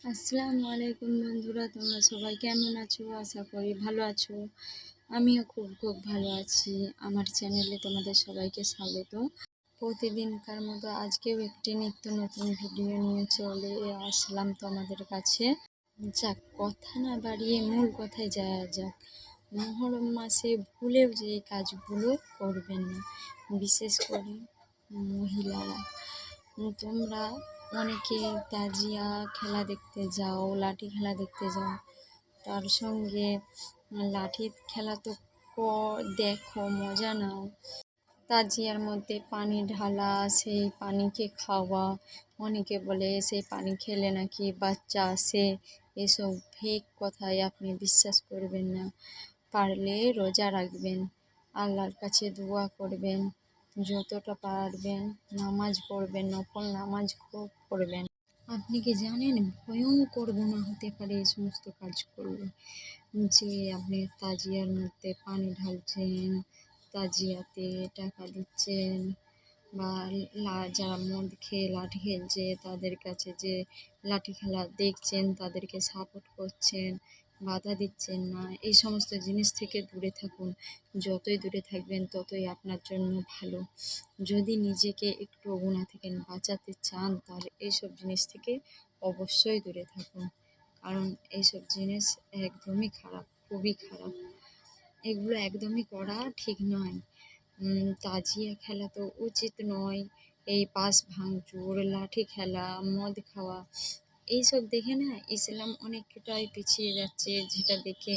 আসসালামু আলাইকুম বন্ধুরা, তোমরা সবাই কেমন আছো? আশা করি ভালো আছো। আমিও খুব ভালো আছি। আমার চ্যানেলে তোমাদের সবাইকে স্বাগত। প্রতিদিনকার মতো আজকেও একটি নিত্য নতুন ভিডিও নিয়ে চলে আসলাম তোমাদের কাছে। যাক, কথা না বাড়িয়ে মূল কথায় যাওয়া যাক। মুহররম মাসে ভুলেও যে এই কাজগুলো করবেন না, বিশেষ করে মহিলারা। তোমরা অনেকে তাজিয়া খেলা দেখতে যাও, লাঠি খেলা দেখতে যাও, তার সঙ্গে লাঠি খেলা তো দেখো, মজা নাও। তাজিয়ার মধ্যে পানি ঢালা, সেই পানিকে খাওয়া, অনেকে বলে সেই পানি খেলে নাকি বাচ্চা আসে। এসব ফেক কথায় আপনি বিশ্বাস করবেন না। পারলে রোজা রাখবেন, আল্লাহর কাছে দোয়া করবেন, যতটা পারবেন নামাজ পড়বেন, নফল নামাজ পড়বেন। আপনি কি জানেন ভয়ঙ্কর গুনাহ হতে পারে এই সমস্ত কাজ করলে? যে আপনি তাজিয়ার মধ্যে পানি ঢালছেন, তাজিয়াতে টাকা দিচ্ছেন, বা যারা মদ খেয়ে লাঠি খেলছে তাদের কাছে যে লাঠি খেলা দেখছেন তাদেরকে সাপোর্ট করছেন, বাধা দিচ্ছেন না। এই সমস্ত জিনিস থেকে দূরে থাকুন। যতই দূরে থাকবেন ততই আপনার জন্য ভালো। যদি নিজেকে একটু গুনাহ থেকে বাঁচাতে চান তাহলে এইসব জিনিস থেকে অবশ্যই দূরে থাকুন, কারণ এইসব জিনিস একদমই খারাপ, খুবই খারাপ। এগুলো একদমই করা ঠিক নয়। তাজিয়া খেলা তো উচিত নয়। এই পাশ ভাঙচুর, লাঠি খেলা, মদ খাওয়া, এইসব দেখে না ইসলাম অনেকটাই পিছিয়ে যাচ্ছে, যেটা দেখে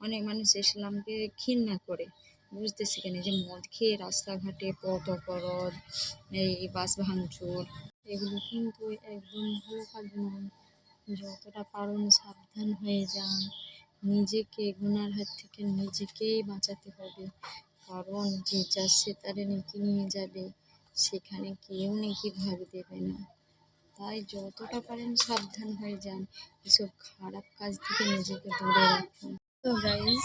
অনেক মানুষ ইসলামকে ঘৃণা করে, বুঝতে শেখেনি যে মদ খেয়ে রাস্তাঘাটে পথ অবরোধ, এই বাস ভাঙচুর, এগুলো কিন্তু একদম ভালো কাজ নয়। যতটা পারেন সাবধান হয়ে যান। নিজেকে গুনার হাত থেকে নিজেকেই বাঁচাতে হবে, কারণ যে যার সেতারে নেকি নিয়ে যাবে, সেখানে কেউ নেকি ভাগ দেবে না। তাই যতটা পারেন সাবধান হয়ে যান, এসব খারাপ কাজ থেকে নিজেকে দূরে রাখুন। তো গাইজ,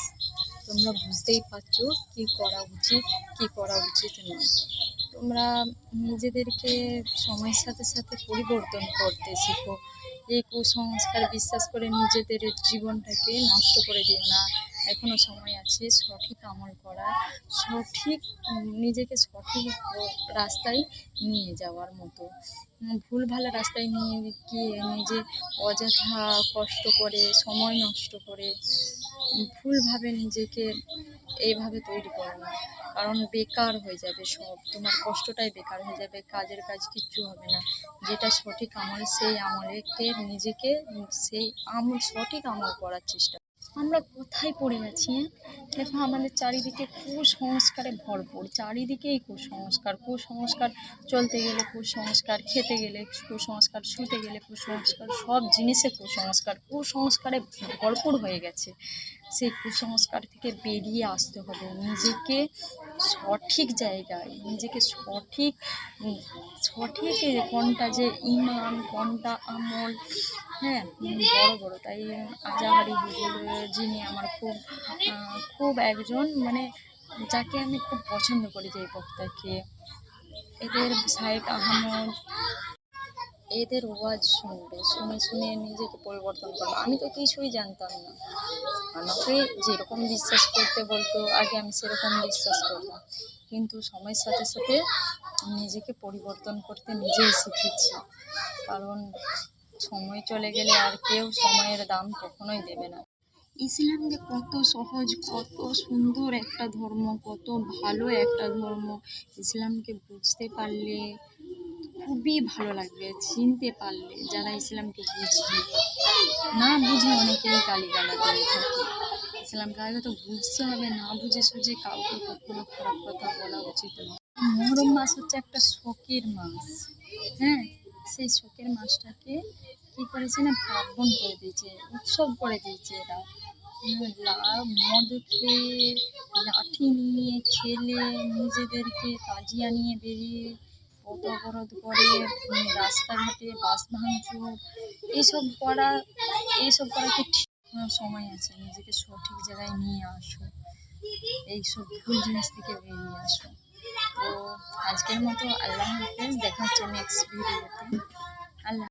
তোমরা বুঝতেই পারছো কী করা উচিত, কী করা উচিত নয়। তোমরা নিজেদেরকে সময়ের সাথে সাথে পরিবর্তন করতে শেখো। এই কুসংস্কার বিশ্বাস করে নিজেদের জীবনটাকে নষ্ট করে দিও না। এখনও সময় আছে সঠিক আমল করা, সঠিক নিজেকে সঠিক রাস্তায় নিয়ে যাওয়ার মতো। ভুলভাল রাস্তায় নিয়ে গিয়ে নিজে অযথা কষ্ট করে, সময় নষ্ট করে ভুলভাবে নিজেকে এইভাবে তৈরি করো না, কারণ বেকার হয়ে যাবে সব। তোমার কষ্টটাই বেকার হয়ে যাবে, কাজের কাজ কিচ্ছু হবে না। যেটা সঠিক আমল, সেই আমলেকে নিজেকে সেই সঠিক আমল করার চেষ্টা। আমরা কোথায় পড়ে আছি? দেখো, আমাদের চারিদিকে কুসংস্কারে ভরপুর, চারিদিকেই কুসংস্কার। চলতে গেলে কুসংস্কার, খেতে গেলে কুসংস্কার, শুতে গেলে কুসংস্কার, সব জিনিসে কুসংস্কারে ভরপুর হয়ে গেছে। সেই কুসংস্কার থেকে বেরিয়ে আসতে হবে, নিজেকে সঠিক জায়গায়, নিজেকে সঠিক কোনটা যে ঈমান, কোনটা আমল, হ্যাঁ, বড় তাই আজাহারি হুজুর, যিনি আমার খুব একজন, মানে যাকে আমি খুব পছন্দ করি, যে বক্তাকে, এদের শায়েখ আহমদ, এদের ওয়াজ শুনে নিজেকে পরিবর্তন করবো। আমি তো কিছুই জানতাম না, আমাকে যেরকম বিশ্বাস করতে বলতো আগে আমি সেরকম বিশ্বাস করতাম, কিন্তু সময়ের সাথে সাথে নিজেকে পরিবর্তন করতে নিজেই শিখেছি। কারণ সময় চলে গেলে আর কেউ সময়ের দাম কখনোই দেবে না। ইসলাম যে কত সহজ, কত সুন্দর একটা ধর্ম, কত ভালো একটা ধর্ম। ইসলামকে বুঝতে পারলে খুবই ভালো লাগবে, চিনতে পারলে। যারা ইসলামকে না বুঝে অনেকেই গালিগালা দিয়ে থাকে। ইসলামকে আগে তো বুঝতে হবে, না বুঝে সুঝে কাউকে কখনো খারাপ কথা বলা উচিত নয়। মুহররম মাস হচ্ছে একটা শোকের মাস, হ্যাঁ। সেই শোকের মাসটাকে কী করেছে না, পার্বণ করে দিয়েছে, উৎসব করে দিয়েছে এরা। মদ খেয়ে, লাঠি নিয়ে খেলে, নিজেদেরকে তাজিয়া নিয়ে বেরিয়ে পথ অবরোধ করে, রাস্তাঘাটে বাস ভাঙচুর, এইসব করা কি ঠিক? সময় আছে, নিজেকে সঠিক জায়গায় নিয়ে আসো, এইসব ভুল জিনিস থেকে বেরিয়ে আসো। তো আজকের মতো আল্লাহ হাফেজ, দেখা হচ্ছে নেক্সট ভিডিওতে। আল্লাহ।